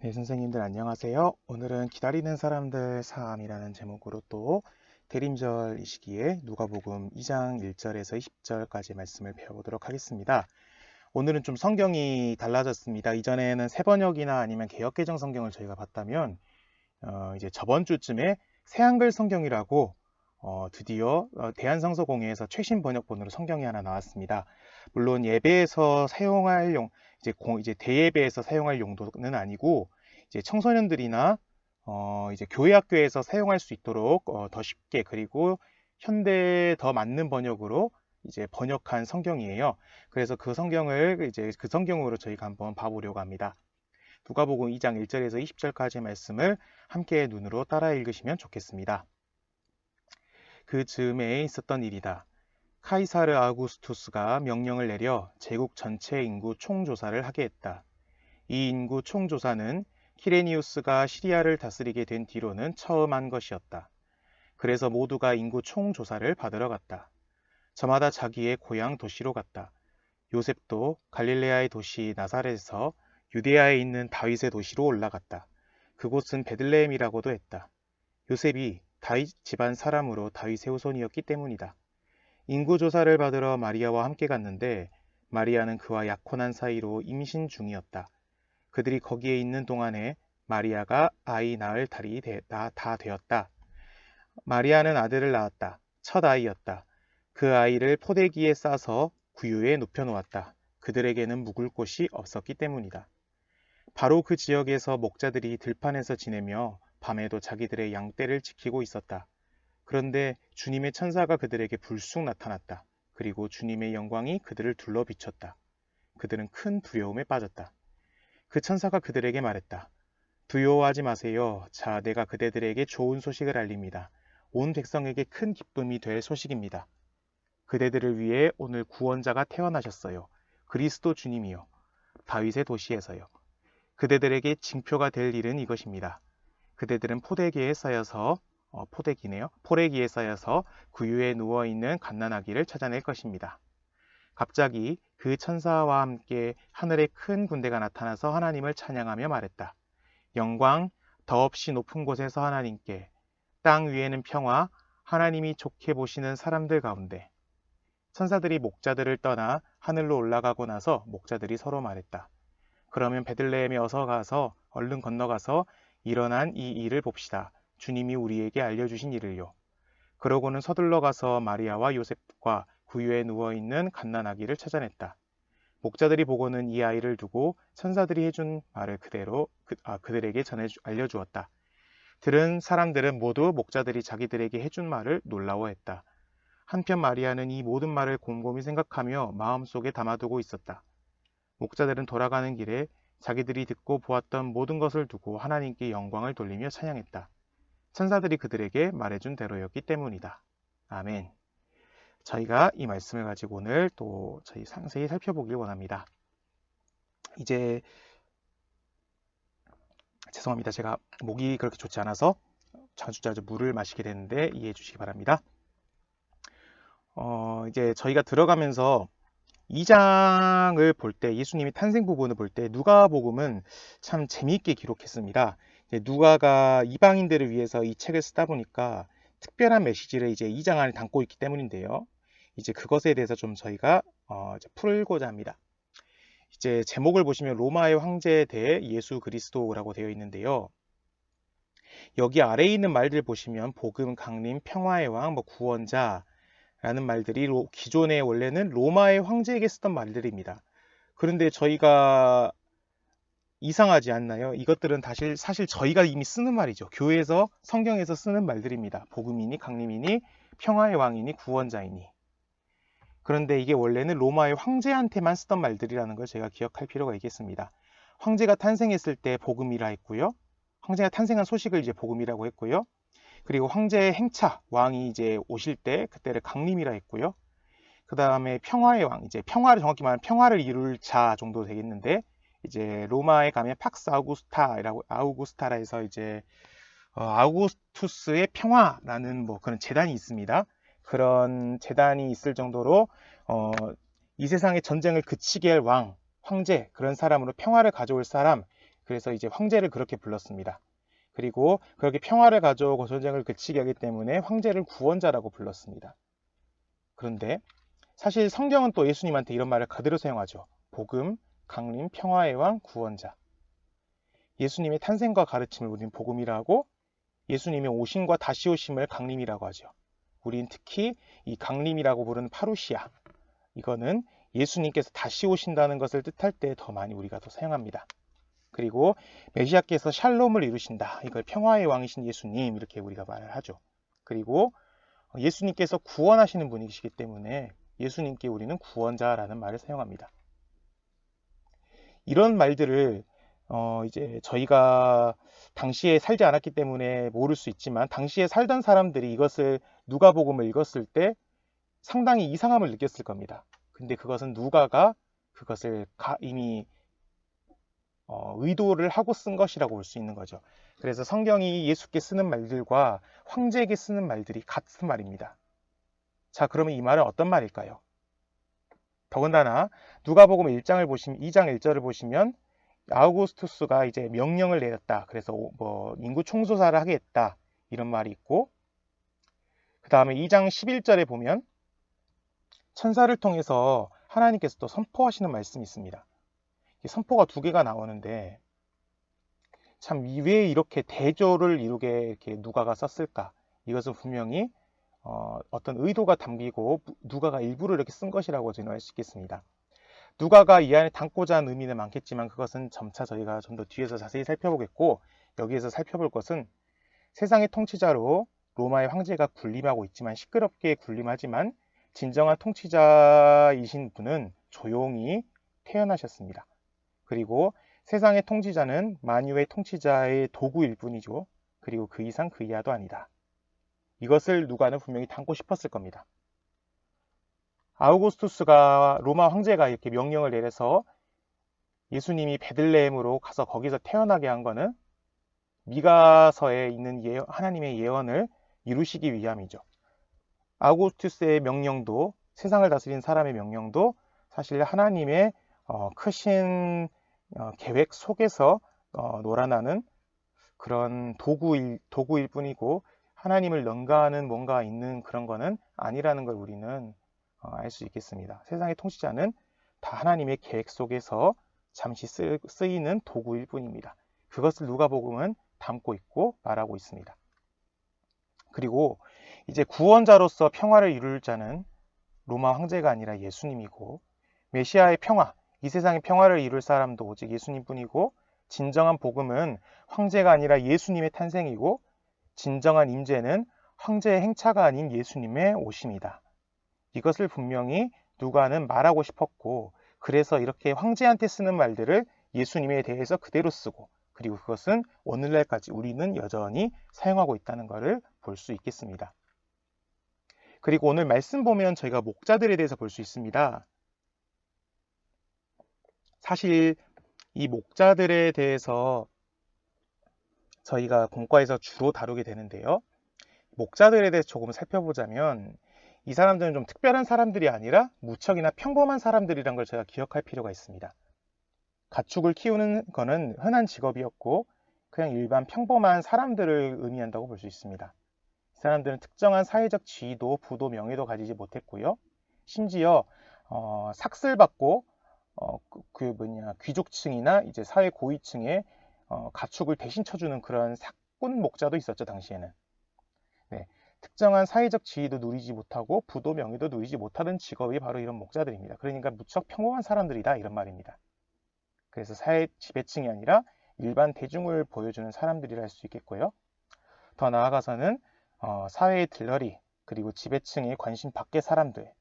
네, 선생님들 안녕하세요. 오늘은 기다리는 사람들 삶이라는 제목으로 또 대림절 이 시기에 누가복음 2장 1절에서 20절까지 말씀을 배워보도록 하겠습니다. 오늘은 좀 성경이 달라졌습니다. 이전에는 새번역이나 아니면 개역개정 성경을 저희가 봤다면 이제 저번 주쯤에 새한글 성경이라고 드디어 대한성서공회에서 최신 번역본으로 성경이 하나 나왔습니다. 물론 예배에서 사용할 이제 대예배에서 사용할 용도는 아니고 이제 청소년들이나 이제 교회 학교에서 사용할 수 있도록 더 쉽게 그리고 현대에 더 맞는 번역으로 이제 번역한 성경이에요. 그래서 그 성경을 이제 그 성경으로 저희가 한번 봐보려고 합니다. 누가복음 2장 1절에서 20절까지 말씀을 함께 눈으로 따라 읽으시면 좋겠습니다. 그 즈음에 있었던 일이다. 카이사르 아우구스투스가 명령을 내려 제국 전체 인구 총조사를 하게 했다. 이 인구 총조사는 키레니우스가 시리아를 다스리게 된 뒤로는 처음 한 것이었다. 그래서 모두가 인구 총조사를 받으러 갔다. 저마다 자기의 고향 도시로 갔다. 요셉도 갈릴레아의 도시 나사렛에서 유데야에 있는 다윗의 도시로 올라갔다. 그곳은 베들레헴이라고도 했다. 요셉이 다윗 집안 사람으로 다윗의 후손이었기 때문이다. 인구조사를 받으러 마리아와 함께 갔는데 마리아는 그와 약혼한 사이로 임신 중이었다. 그들이 거기에 있는 동안에 마리아가 아이 낳을 달이 다 되었다. 마리아는 아들을 낳았다. 첫 아이였다. 그 아이를 포대기에 싸서 구유에 눕혀놓았다. 그들에게는 묵을 곳이 없었기 때문이다. 바로 그 지역에서 목자들이 들판에서 지내며 밤에도 자기들의 양떼를 지키고 있었다. 그런데 주님의 천사가 그들에게 불쑥 나타났다. 그리고 주님의 영광이 그들을 둘러 비쳤다. 그들은 큰 두려움에 빠졌다. 그 천사가 그들에게 말했다. 두려워하지 마세요. 자, 내가 그대들에게 좋은 소식을 알립니다. 온 백성에게 큰 기쁨이 될 소식입니다. 그대들을 위해 오늘 구원자가 태어나셨어요. 그리스도 주님이요. 다윗의 도시에서요. 그대들에게 징표가 될 일은 이것입니다. 그대들은 포대기에 쌓여서 포레기에 쌓여서 구유에 누워있는 갓난아기를 찾아낼 것입니다. 갑자기 그 천사와 함께 하늘에 큰 군대가 나타나서 하나님을 찬양하며 말했다. 영광, 더없이 높은 곳에서 하나님께, 땅 위에는 평화, 하나님이 좋게 보시는 사람들 가운데. 천사들이 목자들을 떠나 하늘로 올라가고 나서 목자들이 서로 말했다. 그러면 베들레헴에 어서 가서 얼른 건너가서 일어난 이 일을 봅시다. 주님이 우리에게 알려주신 일을요. 그러고는 서둘러 가서 마리아와 요셉과 구유에 누워있는 갓난아기를 찾아냈다. 목자들이 보고는 이 아이를 두고 천사들이 해준 말을 그대로 그들에게 알려주었다. 들은 사람들은 모두 목자들이 자기들에게 해준 말을 놀라워했다. 한편 마리아는 이 모든 말을 곰곰이 생각하며 마음속에 담아두고 있었다. 목자들은 돌아가는 길에 자기들이 듣고 보았던 모든 것을 두고 하나님께 영광을 돌리며 찬양했다. 천사들이 그들에게 말해준 대로였기 때문이다. 아멘. 저희가 이 말씀을 가지고 오늘 또 저희 상세히 살펴보길 원합니다. 이제 죄송합니다. 제가 목이 그렇게 좋지 않아서 자주 물을 마시게 되는데 이해해 주시기 바랍니다. 이제 저희가 들어가면서 2장을 볼 때 예수님이 탄생 부분을 볼 때 누가복음은 참 재미있게 기록했습니다. 누가가 이방인들을 위해서 이 책을 쓰다 보니까 특별한 메시지를 이제 2장 안에 담고 있기 때문인데요. 이제 그것에 대해서 좀 저희가 이제 풀고자 합니다. 이제 제목을 보시면 로마의 황제에 대해 예수 그리스도라고 되어 있는데요. 여기 아래에 있는 말들 보시면 복음, 강림, 평화의 왕, 구원자 라는 말들이 기존에 원래는 로마의 황제에게 쓰던 말들입니다. 그런데 저희가 이상하지 않나요? 이것들은 사실 저희가 이미 쓰는 말이죠. 교회에서 성경에서 쓰는 말들입니다. 복음이니 강림이니 평화의 왕이니 구원자이니. 그런데 이게 원래는 로마의 황제한테만 쓰던 말들이라는 걸 제가 기억할 필요가 있겠습니다. 황제가 탄생했을 때 복음이라 했고요. 황제가 탄생한 소식을 이제 복음이라고 했고요. 그리고 황제의 행차, 왕이 이제 오실 때 그때를 강림이라 했고요. 그 다음에 평화의 왕, 이제 평화를 정확히 말하면 평화를 이룰 자 정도 되겠는데, 이제 로마에 가면 팍스 아우구스타라 해서 이제 아우구스투스의 평화라는 그런 제단이 있습니다. 그런 제단이 있을 정도로 이 세상의 전쟁을 그치게 할 왕, 황제, 그런 사람으로 평화를 가져올 사람, 그래서 이제 황제를 그렇게 불렀습니다. 그리고 그렇게 평화를 가져오고 전쟁을 그치게 하기 때문에 황제를 구원자라고 불렀습니다. 그런데 사실 성경은 또 예수님한테 이런 말을 그대로 사용하죠. 복음, 강림, 평화의 왕, 구원자. 예수님의 탄생과 가르침을 우리는 복음이라고, 예수님의 오심과 다시 오심을 강림이라고 하죠. 우린 특히 이 강림이라고 부르는 파루시아, 이거는 예수님께서 다시 오신다는 것을 뜻할 때 더 많이 우리가 더 사용합니다. 그리고 메시아께서 샬롬을 이루신다, 이걸 평화의 왕이신 예수님, 이렇게 우리가 말을 하죠. 그리고 예수님께서 구원하시는 분이시기 때문에 예수님께 우리는 구원자라는 말을 사용합니다. 이런 말들을 이제 저희가 당시에 살지 않았기 때문에 모를 수 있지만, 당시에 살던 사람들이 이것을, 누가복음을 읽었을 때 상당히 이상함을 느꼈을 겁니다. 근데 그것은 누가가 그것을 이미 의도를 하고 쓴 것이라고 볼 수 있는 거죠. 그래서 성경이 예수께 쓰는 말들과 황제에게 쓰는 말들이 같은 말입니다. 자, 그러면 이 말은 어떤 말일까요? 더군다나 누가복음 1장을 보시면, 2장 1절을 보시면 아우구스투스가 이제 명령을 내렸다. 그래서 뭐 인구 총조사를 하겠다, 이런 말이 있고, 그 다음에 2장 11절에 보면 천사를 통해서 하나님께서 또 선포하시는 말씀이 있습니다. 선포가 두 개가 나오는데, 참 왜 이렇게 대조를 이루게 이렇게 누가가 썼을까? 이것은 분명히 어떤 의도가 담기고 누가가 일부러 이렇게 쓴 것이라고 저는 알 수 있겠습니다. 누가가 이 안에 담고자 하는 의미는 많겠지만, 그것은 점차 저희가 좀 더 뒤에서 자세히 살펴보겠고, 여기에서 살펴볼 것은 세상의 통치자로 로마의 황제가 군림하고 있지만, 시끄럽게 군림하지만 진정한 통치자이신 분은 조용히 태어나셨습니다. 그리고 세상의 통치자는 만유의 통치자의 도구일 뿐이죠. 그리고 그 이상 그 이하도 아니다. 이것을 누가는 분명히 담고 싶었을 겁니다. 아우구스투스가, 로마 황제가 이렇게 명령을 내려서 예수님이 베들레헴으로 가서 거기서 태어나게 한 거는 미가서에 있는 하나님의 예언을 이루시기 위함이죠. 아우구스투스의 명령도, 세상을 다스린 사람의 명령도 사실 하나님의 크신 계획 속에서 놀아나는 그런 도구일 뿐이고, 하나님을 능가하는 뭔가 있는 그런 거는 아니라는 걸 우리는 알 수 있겠습니다. 세상의 통치자는 다 하나님의 계획 속에서 잠시 쓰이는 도구일 뿐입니다. 그것을 누가복음은 담고 있고 말하고 있습니다. 그리고 이제 구원자로서 평화를 이룰 자는 로마 황제가 아니라 예수님이고, 메시아의 평화, 이 세상의 평화를 이룰 사람도 오직 예수님뿐이고, 진정한 복음은 황제가 아니라 예수님의 탄생이고, 진정한 임재는 황제의 행차가 아닌 예수님의 오심이다. 이것을 분명히 누가는 말하고 싶었고, 그래서 이렇게 황제한테 쓰는 말들을 예수님에 대해서 그대로 쓰고, 그리고 그것은 오늘날까지 우리는 여전히 사용하고 있다는 것을 볼 수 있겠습니다. 그리고 오늘 말씀 보면 저희가 목자들에 대해서 볼 수 있습니다. 사실 이 목자들에 대해서 저희가 본과에서 주로 다루게 되는데요. 목자들에 대해서 조금 살펴보자면, 이 사람들은 좀 특별한 사람들이 아니라 무척이나 평범한 사람들이란 걸 제가 기억할 필요가 있습니다. 가축을 키우는 거는 흔한 직업이었고, 그냥 일반 평범한 사람들을 의미한다고 볼 수 있습니다. 이 사람들은 특정한 사회적 지위도, 부도, 명예도 가지지 못했고요. 심지어 삭슬받고 귀족층이나 이제 사회 고위층의 가축을 대신 쳐주는 그런 사꾼 목자도 있었죠, 당시에는. 네, 특정한 사회적 지위도 누리지 못하고 부도, 명예도 누리지 못하는 직업이 바로 이런 목자들입니다. 그러니까 무척 평범한 사람들이다, 이런 말입니다. 그래서 사회 지배층이 아니라 일반 대중을 보여주는 사람들이라 할 수 있겠고요. 더 나아가서는 사회의 들러리, 그리고 지배층의 관심 밖의 사람들,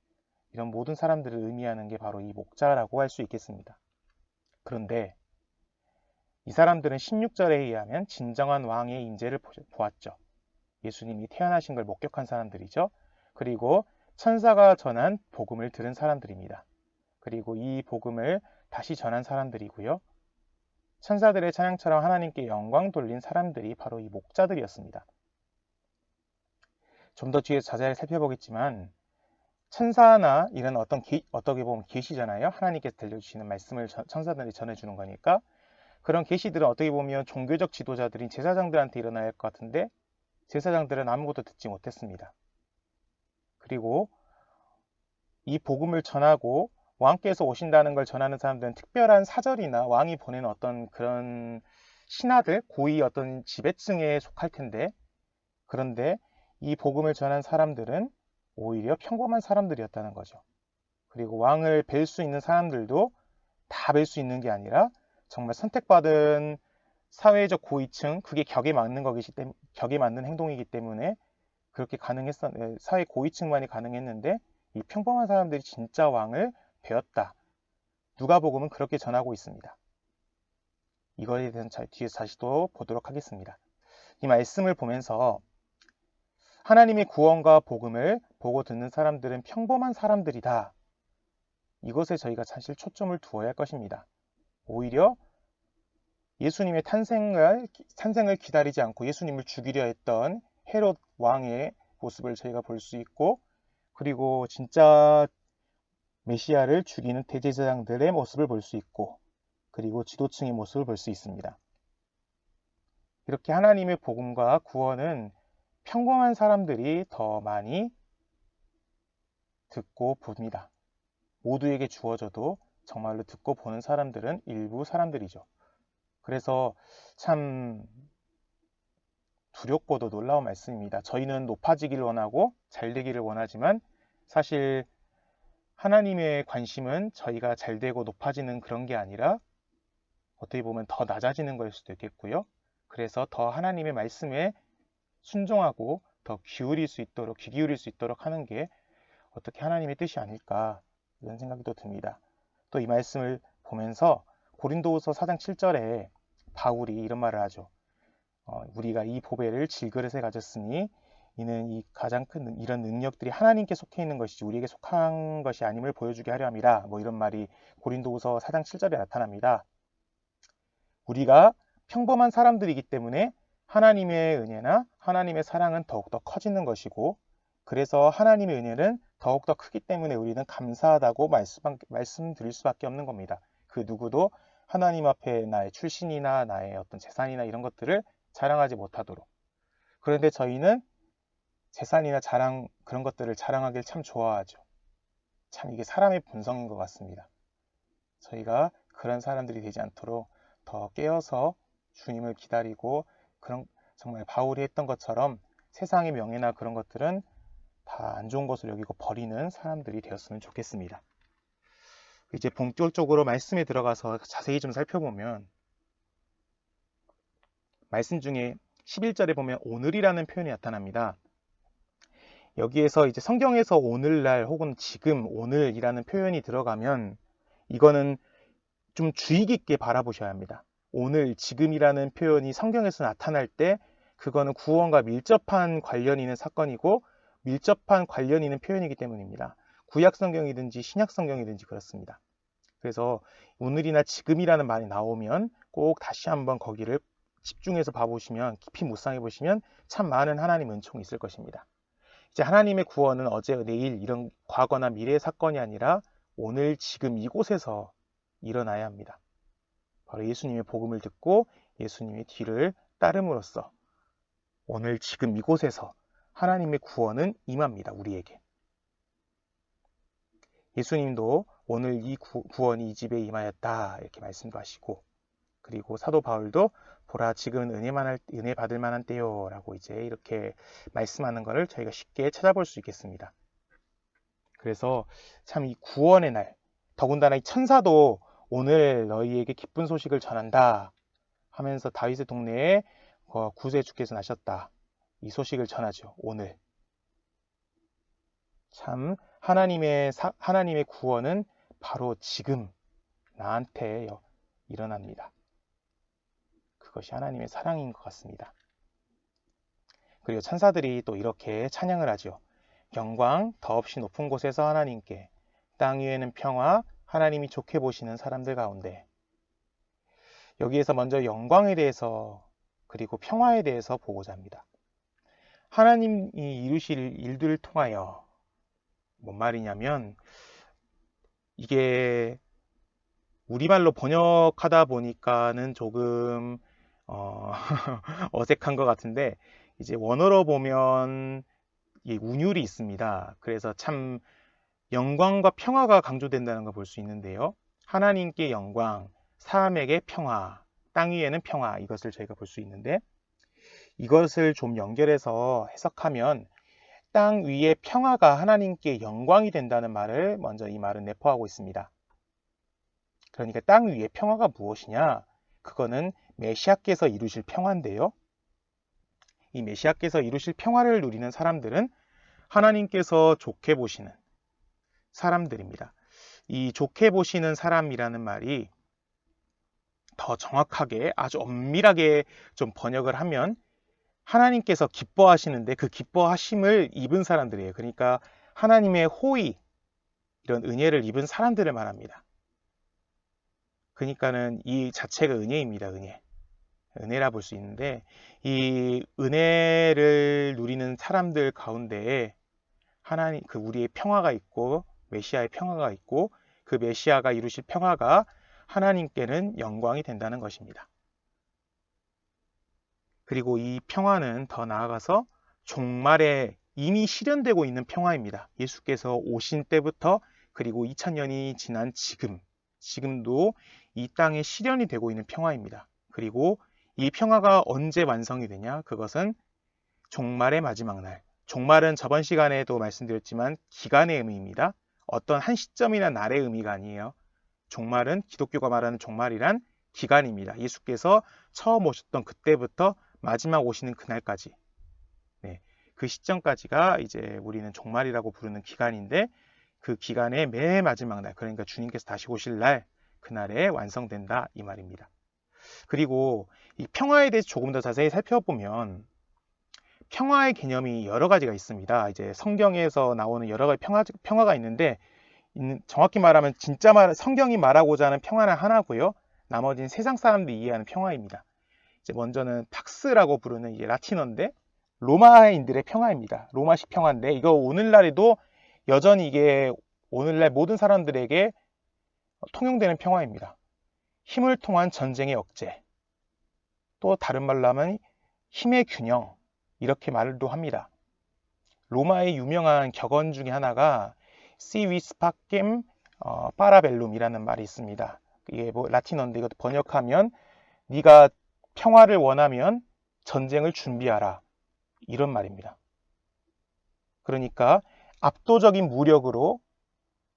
이런 모든 사람들을 의미하는 게 바로 이 목자라고 할 수 있겠습니다. 그런데 이 사람들은 16절에 의하면 진정한 왕의 임재를 보았죠. 예수님이 태어나신 걸 목격한 사람들이죠. 그리고 천사가 전한 복음을 들은 사람들입니다. 그리고 이 복음을 다시 전한 사람들이고요. 천사들의 찬양처럼 하나님께 영광 돌린 사람들이 바로 이 목자들이었습니다. 좀 더 뒤에서 자세히 살펴보겠지만, 천사나 이런 어떻게 보면 계시잖아요. 하나님께서 들려주시는 말씀을 천사들이 전해주는 거니까. 그런 계시들은 어떻게 보면 종교적 지도자들인 제사장들한테 일어나야 할 것 같은데 제사장들은 아무것도 듣지 못했습니다. 그리고 이 복음을 전하고 왕께서 오신다는 걸 전하는 사람들은 특별한 사절이나 왕이 보내는 어떤 그런 신하들, 고위 어떤 지배층에 속할 텐데, 그런데 이 복음을 전한 사람들은 오히려 평범한 사람들이었다는 거죠. 그리고 왕을 뵐 수 있는 사람들도 다 뵐 수 있는 게 아니라 정말 선택받은 사회적 고위층, 그게 격에 맞는 행동이기 때문에 그렇게 사회 고위층만이 가능했는데 이 평범한 사람들이 진짜 왕을 배웠다. 누가복음은 그렇게 전하고 있습니다. 이거에 대해서는 뒤에서 다시 또 보도록 하겠습니다. 이 말씀을 보면서 하나님의 구원과 복음을 보고 듣는 사람들은 평범한 사람들이다. 이것에 저희가 사실 초점을 두어야 할 것입니다. 오히려 예수님의 탄생을 기다리지 않고 예수님을 죽이려 했던 헤롯 왕의 모습을 저희가 볼 수 있고, 그리고 진짜 메시아를 죽이는 대제사장들의 모습을 볼 수 있고, 그리고 지도층의 모습을 볼 수 있습니다. 이렇게 하나님의 복음과 구원은 평범한 사람들이 더 많이 듣고 봅니다. 모두에게 주어져도 정말로 듣고 보는 사람들은 일부 사람들이죠. 그래서 참 두렵고도 놀라운 말씀입니다. 저희는 높아지기를 원하고 잘되기를 원하지만 사실 하나님의 관심은 저희가 잘되고 높아지는 그런 게 아니라 어떻게 보면 더 낮아지는 걸 수도 있겠고요. 그래서 더 하나님의 말씀에 순종하고 더 귀 기울일 수 있도록 하는 게 어떻게 하나님의 뜻이 아닐까 이런 생각이 또 듭니다. 또 이 말씀을 보면서 고린도후서 4장 7절에 바울이 이런 말을 하죠. 우리가 이 보배를 질그릇에 가졌으니 이는 이 가장 큰 이런 능력들이 하나님께 속해 있는 것이지 우리에게 속한 것이 아님을 보여주게 하려 함이라. 뭐 이런 말이 고린도후서 4장 7절에 나타납니다. 우리가 평범한 사람들이기 때문에 하나님의 은혜나 하나님의 사랑은 더욱더 커지는 것이고, 그래서 하나님의 은혜는 더욱더 크기 때문에 우리는 감사하다고 말씀드릴 수밖에 없는 겁니다. 그 누구도 하나님 앞에 나의 출신이나 나의 어떤 재산이나 이런 것들을 자랑하지 못하도록. 그런데 저희는 재산이나 그런 것들을 자랑하길 참 좋아하죠. 참 이게 사람의 본성인 것 같습니다. 저희가 그런 사람들이 되지 않도록 더 깨어서 주님을 기다리고, 그런 정말 바울이 했던 것처럼 세상의 명예나 그런 것들은 다 안 좋은 것을 여기고 버리는 사람들이 되었으면 좋겠습니다. 이제 본격적으로 말씀에 들어가서 자세히 좀 살펴보면, 말씀 중에 11절에 보면 오늘이라는 표현이 나타납니다. 여기에서 이제 성경에서 오늘날 혹은 지금 오늘이라는 표현이 들어가면 이거는 좀 주의 깊게 바라보셔야 합니다. 오늘, 지금이라는 표현이 성경에서 나타날 때 그거는 구원과 밀접한 관련이 있는 사건이고 밀접한 관련이 있는 표현이기 때문입니다. 구약 성경이든지 신약 성경이든지 그렇습니다. 그래서 오늘이나 지금이라는 말이 나오면 꼭 다시 한번 거기를 집중해서 봐보시면, 깊이 묵상해 보시면 참 많은 하나님 은총이 있을 것입니다. 이제 하나님의 구원은 어제, 내일 이런 과거나 미래의 사건이 아니라 오늘, 지금 이곳에서 일어나야 합니다. 바로 예수님의 복음을 듣고 예수님의 뒤를 따름으로써 오늘, 지금 이곳에서 하나님의 구원은 임합니다. 우리에게. 예수님도 오늘 이 구원이 이 집에 임하였다 이렇게 말씀도 하시고, 그리고 사도 바울도 보라 지금은 은혜 받을 만한 때요 라고 이제 이렇게 말씀하는 것을 저희가 쉽게 찾아볼 수 있겠습니다. 그래서 참 이 구원의 날, 더군다나 이 천사도 오늘 너희에게 기쁜 소식을 전한다 하면서 다윗의 동네에 구세주께서 나셨다 이 소식을 전하죠. 오늘 참 하나님의 구원은 바로 지금 나한테 일어납니다. 그것이 하나님의 사랑인 것 같습니다. 그리고 천사들이 또 이렇게 찬양을 하죠. 영광 더없이 높은 곳에서 하나님께, 땅 위에는 평화, 하나님이 좋게 보시는 사람들 가운데. 여기에서 먼저 영광에 대해서 그리고 평화에 대해서 보고자 합니다. 하나님이 이루실 일들을 통하여, 뭔 말이냐면 이게 우리말로 번역하다 보니까는 조금 어색한 것 같은데, 이제 원어로 보면 이 운율이 있습니다. 그래서 참 영광과 평화가 강조된다는 걸 볼 수 있는데요. 하나님께 영광, 사람에게 평화, 땅 위에는 평화, 이것을 저희가 볼 수 있는데, 이것을 좀 연결해서 해석하면 땅 위의 평화가 하나님께 영광이 된다는 말을 먼저 이 말은 내포하고 있습니다. 그러니까 땅 위의 평화가 무엇이냐? 그거는 메시아께서 이루실 평화인데요. 이 메시아께서 이루실 평화를 누리는 사람들은 하나님께서 좋게 보시는 사람들입니다. 이 좋게 보시는 사람이라는 말이 더 정확하게 아주 엄밀하게 좀 번역을 하면 하나님께서 기뻐하시는데 그 기뻐하심을 입은 사람들이에요. 그러니까 하나님의 호의, 이런 은혜를 입은 사람들을 말합니다. 그러니까는 이 자체가 은혜입니다. 은혜라 볼 수 있는데, 이 은혜를 누리는 사람들 가운데에 하나님, 그 우리의 평화가 있고 메시아의 평화가 있고, 그 메시아가 이루실 평화가 하나님께는 영광이 된다는 것입니다. 그리고 이 평화는 더 나아가서 종말에 이미 실현되고 있는 평화입니다. 예수께서 오신 때부터 그리고 2000년이 지난 지금도 이 땅에 실현이 되고 있는 평화입니다. 그리고 이 평화가 언제 완성이 되냐? 그것은 종말의 마지막 날. 종말은 저번 시간에도 말씀드렸지만 기간의 의미입니다. 어떤 한 시점이나 날의 의미가 아니에요. 종말은 기독교가 말하는 종말이란 기간입니다. 예수께서 처음 오셨던 그때부터 마지막 오시는 그날까지, 네, 그 시점까지가 이제 우리는 종말이라고 부르는 기간인데, 그 기간의 맨 마지막 날, 그러니까 주님께서 다시 오실 날, 그날에 완성된다 이 말입니다. 그리고 이 평화에 대해서 조금 더 자세히 살펴보면 평화의 개념이 여러 가지가 있습니다. 이제 성경에서 나오는 여러 가지 평화가 있는데, 정확히 말하면 성경이 말하고자 하는 평화는 하나고요. 나머지는 세상 사람들이 이해하는 평화입니다. 이제 먼저는 팍스라고 부르는 이제 라틴어인데, 로마인들의 평화입니다. 로마식 평화인데, 이거 오늘날에도 여전히 이게 오늘날 모든 사람들에게 통용되는 평화입니다. 힘을 통한 전쟁의 억제, 또 다른 말로 하면 힘의 균형, 이렇게 말도 합니다. 로마의 유명한 격언 중에 하나가 Si vis pacem parabellum이라는 말이 있습니다. 이게 뭐 라틴어인데 이것도 번역하면 네가 평화를 원하면 전쟁을 준비하라, 이런 말입니다. 그러니까 압도적인 무력으로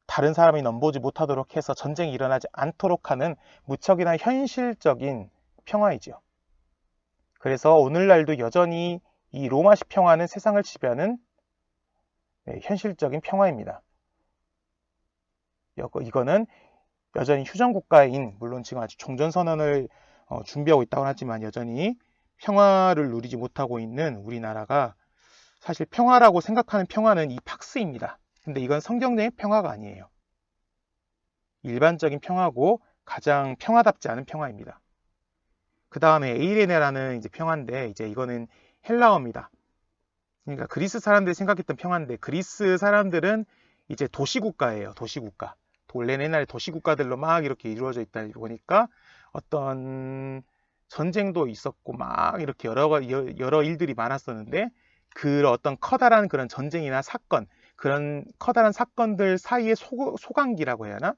다른 사람이 넘보지 못하도록 해서 전쟁이 일어나지 않도록 하는 무척이나 현실적인 평화이죠. 그래서 오늘날도 여전히 이 로마식 평화는 세상을 지배하는 현실적인 평화입니다. 이거는 여전히 휴전국가인, 물론 지금 아직 종전선언을 준비하고 있다고 하지만 여전히 평화를 누리지 못하고 있는 우리나라가, 사실 평화라고 생각하는 평화는 이 팍스입니다. 근데 이건 성경적인 평화가 아니에요. 일반적인 평화고 가장 평화답지 않은 평화입니다. 그 다음에 에이레네라는 이제 평화인데, 이제 이거는 헬라어입니다. 그러니까 그리스 사람들이 생각했던 평화인데, 그리스 사람들은 이제 도시국가예요. 도시국가. 원래는 옛날에 도시국가들로 막 이렇게 이루어져 있다 보니까 어떤 전쟁도 있었고 막 이렇게 여러 일들이 많았었는데, 그 어떤 커다란 그런 전쟁이나 사건, 그런 커다란 사건들 사이에 소강기라고 해야 하나?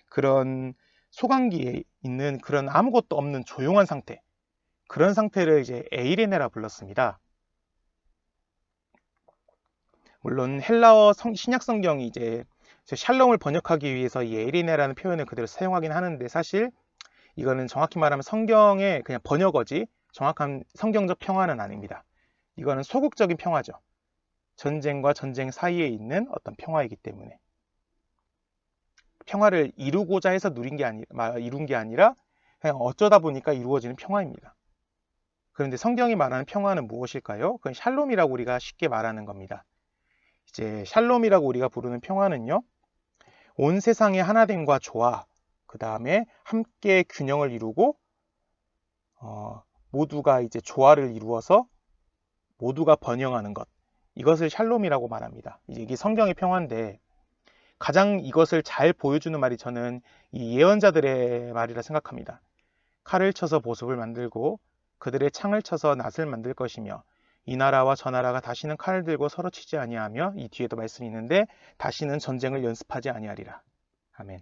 그런 소강기에 있는 그런 아무것도 없는 조용한 상태, 그런 상태를 이제 에이레네라 불렀습니다. 물론 헬라어 신약 성경이 이제 샬롬을 번역하기 위해서 이 에이레네라는 표현을 그대로 사용하긴 하는데, 사실 이거는 정확히 말하면 성경의 그냥 번역어지 정확한 성경적 평화는 아닙니다. 이거는 소극적인 평화죠. 전쟁과 전쟁 사이에 있는 어떤 평화이기 때문에 평화를 이루고자 해서 이룬 게 아니라 그냥 어쩌다 보니까 이루어지는 평화입니다. 그런데 성경이 말하는 평화는 무엇일까요? 그건 샬롬이라고 우리가 쉽게 말하는 겁니다. 이제 샬롬이라고 우리가 부르는 평화는요, 온 세상의 하나됨과 조화, 그 다음에 함께 균형을 이루고 모두가 이제 조화를 이루어서 모두가 번영하는 것, 이것을 샬롬이라고 말합니다. 이제 이게 성경의 평화인데, 가장 이것을 잘 보여주는 말이 저는 이 예언자들의 말이라 생각합니다. 칼을 쳐서 보습을 만들고 그들의 창을 쳐서 낫을 만들 것이며 이 나라와 저 나라가 다시는 칼을 들고 서로 치지 아니하며, 이 뒤에도 말씀이 있는데, 다시는 전쟁을 연습하지 아니하리라. 아멘.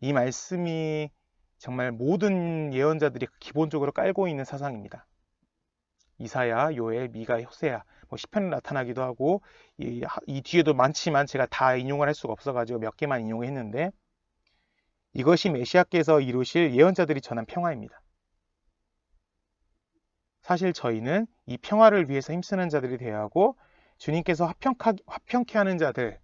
이 말씀이 정말 모든 예언자들이 기본적으로 깔고 있는 사상입니다. 이사야, 요엘, 미가, 호세아, 시편에 나타나기도 하고, 이 뒤에도 많지만 제가 다 인용을 할 수가 없어가지고 몇 개만 인용했는데, 이것이 메시아께서 이루실 예언자들이 전한 평화입니다. 사실 저희는 이 평화를 위해서 힘쓰는 자들이 되어야 하고, 주님께서 화평케 하는 자들,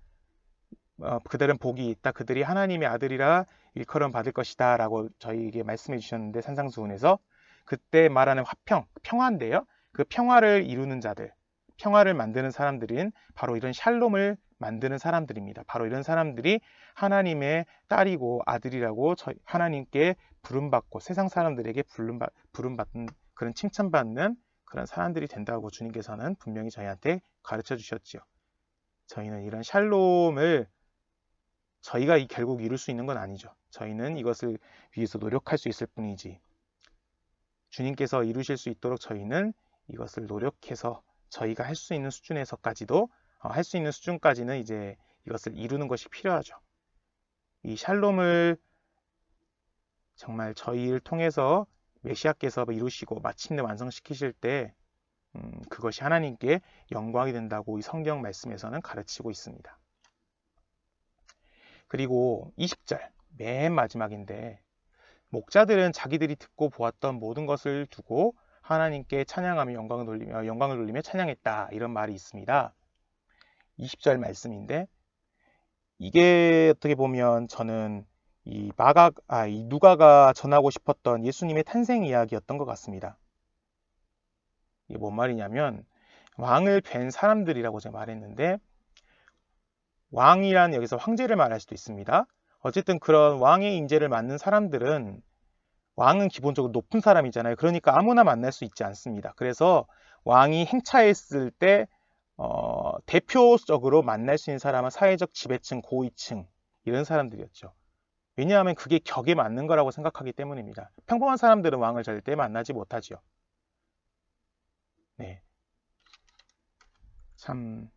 그들은 복이 있다, 그들이 하나님의 아들이라 일컬음 받을 것이다 라고 저희에게 말씀해 주셨는데, 산상수훈에서 그때 말하는 평화인데요, 그 평화를 이루는 자들, 평화를 만드는 사람들은 바로 이런 샬롬을 만드는 사람들입니다. 바로 이런 사람들이 하나님의 딸이고 아들이라고 하나님께 부름받고 세상 사람들에게 부름받는, 그런 칭찬받는 그런 사람들이 된다고 주님께서는 분명히 저희한테 가르쳐 주셨지요. 저희는 이런 샬롬을 저희가 결국 이룰 수 있는 건 아니죠. 저희는 이것을 위해서 노력할 수 있을 뿐이지, 주님께서 이루실 수 있도록 저희는 이것을 노력해서 저희가 할 수 있는 수준에서까지도, 할 수 있는 수준까지는 이제 이것을 이루는 것이 필요하죠. 이 샬롬을 정말 저희를 통해서 메시아께서 이루시고 마침내 완성시키실 때 그것이 하나님께 영광이 된다고 이 성경 말씀에서는 가르치고 있습니다. 그리고 20절 맨 마지막인데, 목자들은 자기들이 듣고 보았던 모든 것을 두고 하나님께 찬양하며 영광을 돌리며 찬양했다, 이런 말이 있습니다. 20절 말씀인데, 이게 어떻게 보면 저는 이 누가가 전하고 싶었던 예수님의 탄생 이야기였던 것 같습니다. 이게 뭔 말이냐면, 왕을 뵌 사람들이라고 제가 말했는데, 왕이란 여기서 황제를 말할 수도 있습니다. 어쨌든 그런 왕의 인재를 맡는 사람들은, 왕은 기본적으로 높은 사람이잖아요. 그러니까 아무나 만날 수 있지 않습니다. 그래서 왕이 행차했을 때 대표적으로 만날 수 있는 사람은 사회적 지배층, 고위층, 이런 사람들이었죠. 왜냐하면 그게 격에 맞는 거라고 생각하기 때문입니다. 평범한 사람들은 왕을 절대 만나지 못하지요. 네. 참,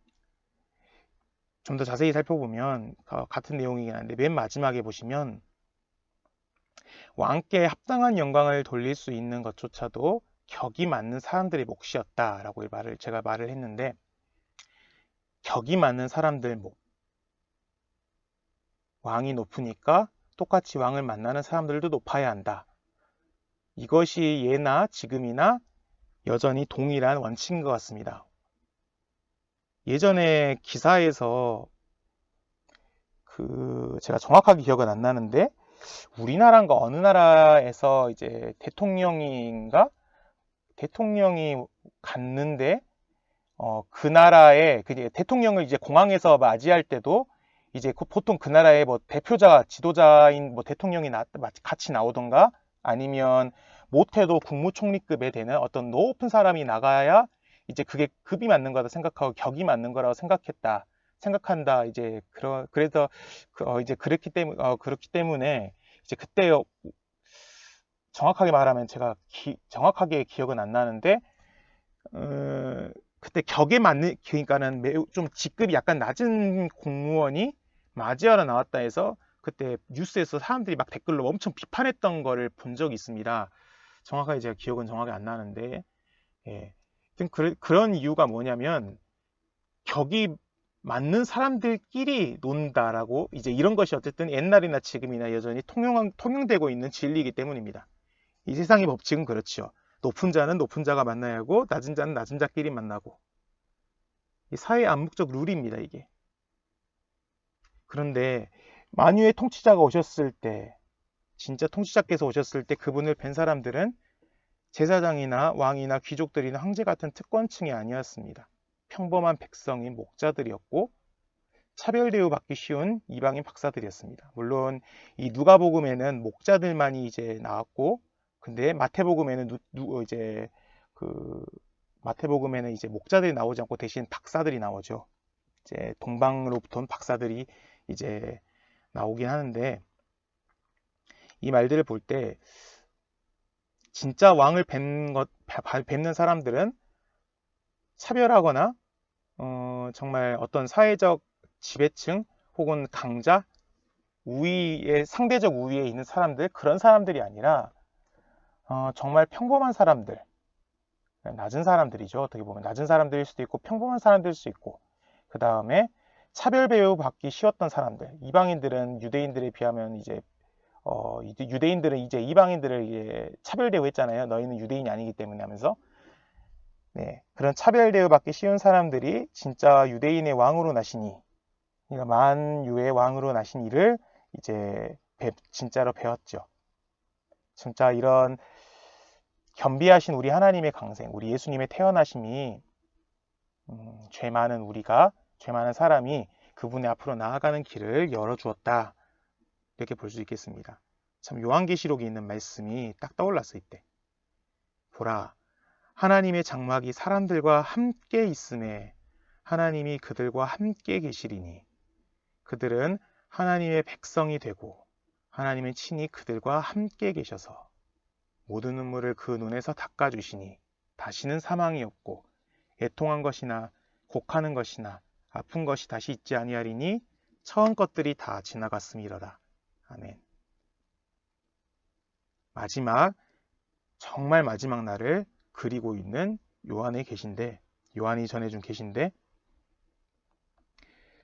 좀 더 자세히 살펴보면 같은 내용이긴 한데, 맨 마지막에 보시면 왕께 합당한 영광을 돌릴 수 있는 것조차도 격이 맞는 사람들의 몫이었다라고 제가 말을 했는데, 격이 맞는 사람들 몫, 왕이 높으니까 똑같이 왕을 만나는 사람들도 높아야 한다. 이것이 예나 지금이나 여전히 동일한 원칙인 것 같습니다. 예전에 기사에서 제가 정확하게 기억은 안 나는데, 우리나라인가 어느 나라에서 이제 대통령이 갔는데, 그 나라에 대통령을 이제 공항에서 맞이할 때도 이제 보통 그 나라의 대표자, 지도자인 대통령이 같이 나오던가, 아니면 못해도 국무총리급에 되는 어떤 높은 사람이 나가야 이제 그게 급이 맞는 거다 생각하고 격이 맞는 거라고 생각한다. 이제 그래서 이제 그렇기 때문에 이제 그때 정확하게 말하면 제가 정확하게 기억은 안 나는데, 그때 격에 맞는, 그러니까는 매우 좀 직급이 약간 낮은 공무원이 맞이하러 나왔다 해서 그때 뉴스에서 사람들이 막 댓글로 엄청 비판했던 거를 본 적이 있습니다. 정확하게 제가 기억은 정확히 안 나는데, 예. 그런 이유가 뭐냐면, 격이 맞는 사람들끼리 논다라고, 이제 이런 것이 어쨌든 옛날이나 지금이나 여전히 통용되고 있는 진리이기 때문입니다. 이 세상의 법칙은 그렇죠. 높은 자는 높은 자가 만나야 하고, 낮은 자는 낮은 자끼리 만나고, 이 사회의 암묵적 룰입니다, 이게. 그런데 만유의 통치자가 오셨을 때, 진짜 통치자께서 오셨을 때 그분을 뵌 사람들은 제사장이나 왕이나 귀족들이나 황제 같은 특권층이 아니었습니다. 평범한 백성인 목자들이었고, 차별 대우받기 쉬운 이방인 박사들이었습니다. 물론 이 누가복음에는 목자들만이 이제 나왔고, 근데 마태복음에는 마태복음에는 이제 목자들이 나오지 않고 대신 박사들이 나오죠. 이제 동방으로부터 온 박사들이 이제 나오긴 하는데 이 말들을 볼 때 진짜 왕을 뵙는 사람들은 차별하거나 정말 어떤 사회적 지배층 혹은 강자, 상대적 우위에 있는 사람들, 그런 사람들이 아니라 정말 평범한 사람들, 낮은 사람들이죠. 어떻게 보면 낮은 사람들일 수도 있고 평범한 사람들일 수 있고, 그 다음에 차별 배우받기 쉬웠던 사람들, 이방인들은 유대인들에 비하면 유대인들은 이제 이방인들을 이제 차별 대우했잖아요. 너희는 유대인이 아니기 때문에 하면서. 네, 그런 차별 대우받기 쉬운 사람들이 진짜 유대인의 왕으로 나시니, 그러니까 만유의 왕으로 나신 이를 이제 진짜로 배웠죠. 진짜 이런 겸비하신 우리 하나님의 강생, 우리 예수님의 태어나심이 죄 많은 사람이 그분의 앞으로 나아가는 길을 열어주었다. 이렇게 볼 수 있겠습니다. 참 요한계시록에 있는 말씀이 딱 떠올랐을 때, 보라, 하나님의 장막이 사람들과 함께 있음에 하나님이 그들과 함께 계시리니 그들은 하나님의 백성이 되고 하나님의 친히 그들과 함께 계셔서 모든 눈물을 그 눈에서 닦아주시니 다시는 사망이 없고 애통한 것이나 곡하는 것이나 아픈 것이 다시 있지 아니하리니 처음 것들이 다 지나갔음이로다. 아멘. 정말 마지막 날을 그리고 있는 요한이 전해준 계신데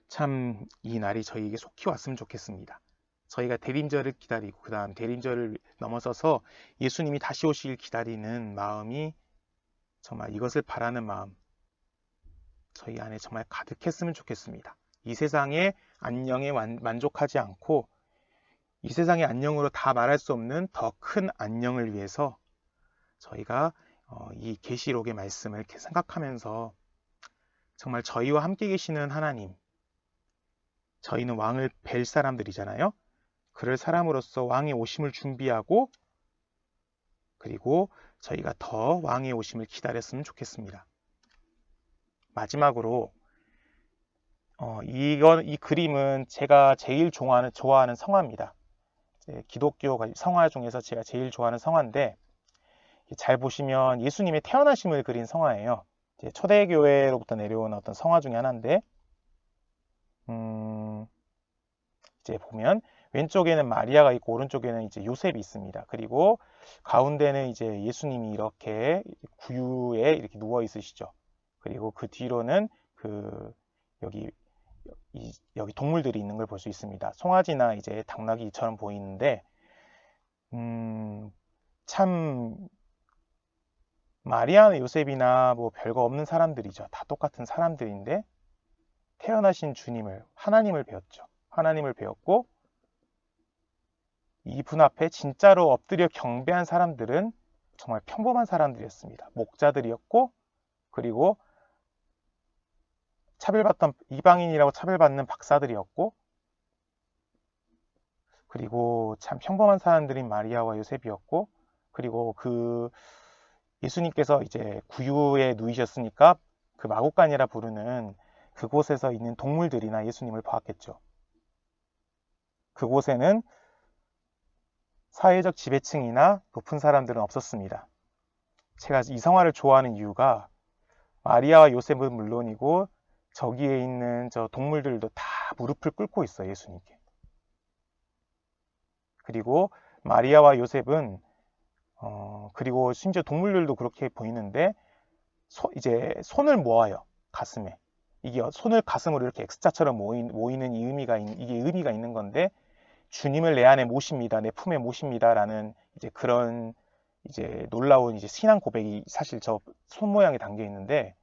참 이 날이 저희에게 속히 왔으면 좋겠습니다. 저희가 대림절을 기다리고 그 다음 대림절을 넘어서서 예수님이 다시 오실 기다리는 마음이 정말 이것을 바라는 마음 저희 안에 정말 가득했으면 좋겠습니다. 이 세상의 안녕에 만족하지 않고 이 세상의 안녕으로 다 말할 수 없는 더 큰 안녕을 위해서 저희가 이 계시록의 말씀을 이렇게 생각하면서 정말 저희와 함께 계시는 하나님, 저희는 왕을 뵐 사람들이잖아요. 그럴 사람으로서 왕의 오심을 준비하고 그리고 저희가 더 왕의 오심을 기다렸으면 좋겠습니다. 마지막으로 이 그림은 제가 제일 좋아하는 성화입니다. 기독교 성화 중에서 제가 제일 좋아하는 성화인데 잘 보시면 예수님의 태어나심을 그린 성화예요. 초대교회로부터 내려온 어떤 성화 중에 하나인데 이제 보면 왼쪽에는 마리아가 있고 오른쪽에는 이제 요셉이 있습니다. 그리고 가운데는 이제 예수님이 이렇게 구유에 이렇게 누워 있으시죠. 그리고 그 뒤로는 여기 동물들이 있는 걸 볼 수 있습니다. 송아지나 이제 당나귀처럼 보이는데 참 마리아나 요셉이나 뭐 별거 없는 사람들이죠. 다 똑같은 사람들인데 태어나신 하나님을 배웠죠. 하나님을 배웠고 이분 앞에 진짜로 엎드려 경배한 사람들은 정말 평범한 사람들이었습니다. 목자들이었고 그리고 이방인이라고 차별받는 박사들이었고 그리고 참 평범한 사람들인 마리아와 요셉이었고 그리고 예수님께서 이제 구유에 누이셨으니까 그 마구간이라 부르는 그곳에서 있는 동물들이나 예수님을 보았겠죠. 그곳에는 사회적 지배층이나 높은 사람들은 없었습니다. 제가 이 성화를 좋아하는 이유가 마리아와 요셉은 물론이고 저기에 있는 저 동물들도 다 무릎을 꿇고 있어요, 예수님께. 그리고 마리아와 요셉은 그리고 심지어 동물들도 그렇게 보이는데 이제 손을 모아요, 가슴에. 이게 손을 가슴으로 이렇게 X자처럼 모이는 이게 의미가 있는 건데 주님을 내 안에 모십니다, 내 품에 모십니다라는 이제 그런 이제 놀라운 이제 신앙 고백이 사실 저 손 모양에 담겨 있는데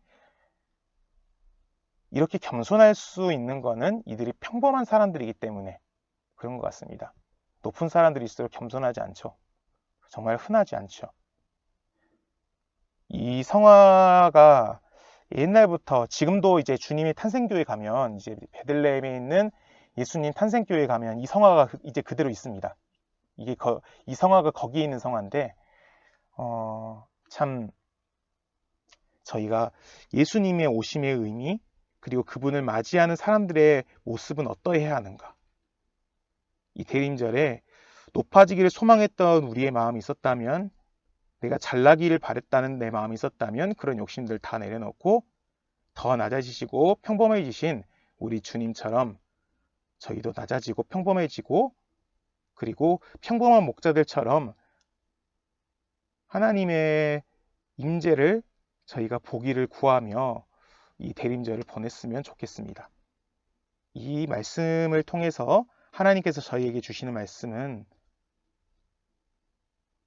이렇게 겸손할 수 있는 거는 이들이 평범한 사람들이기 때문에 그런 것 같습니다. 높은 사람들일수록 겸손하지 않죠. 정말 흔하지 않죠. 이 성화가 옛날부터 지금도 이제 주님의 탄생교회 가면 이제 베들레헴에 있는 예수님 탄생교회 가면 이 성화가 이제 그대로 있습니다. 이 성화가 거기에 있는 성화인데 참 저희가 예수님의 오심의 의미 그리고 그분을 맞이하는 사람들의 모습은 어떠해야 하는가? 이 대림절에 높아지기를 소망했던 우리의 마음이 있었다면, 내가 잘나기를 바랬다는 내 마음이 있었다면 그런 욕심들 다 내려놓고 더 낮아지시고 평범해지신 우리 주님처럼 저희도 낮아지고 평범해지고, 그리고 평범한 목자들처럼 하나님의 임재를 저희가 보기를 구하며 이 대림절을 보냈으면 좋겠습니다. 이 말씀을 통해서 하나님께서 저희에게 주시는 말씀은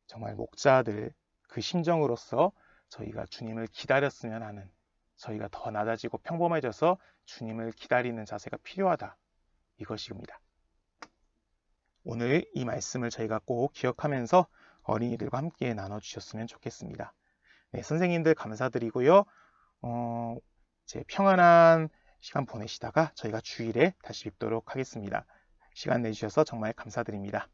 정말 목자들 그 심정으로서 저희가 주님을 기다렸으면 하는, 저희가 더 낮아지고 평범해져서 주님을 기다리는 자세가 필요하다, 이것입니다. 오늘 이 말씀을 저희가 꼭 기억하면서 어린이들과 함께 나눠주셨으면 좋겠습니다. 네, 선생님들 감사드리고요. 이제 평안한 시간 보내시다가 저희가 주일에 다시 뵙도록 하겠습니다. 시간 내주셔서 정말 감사드립니다.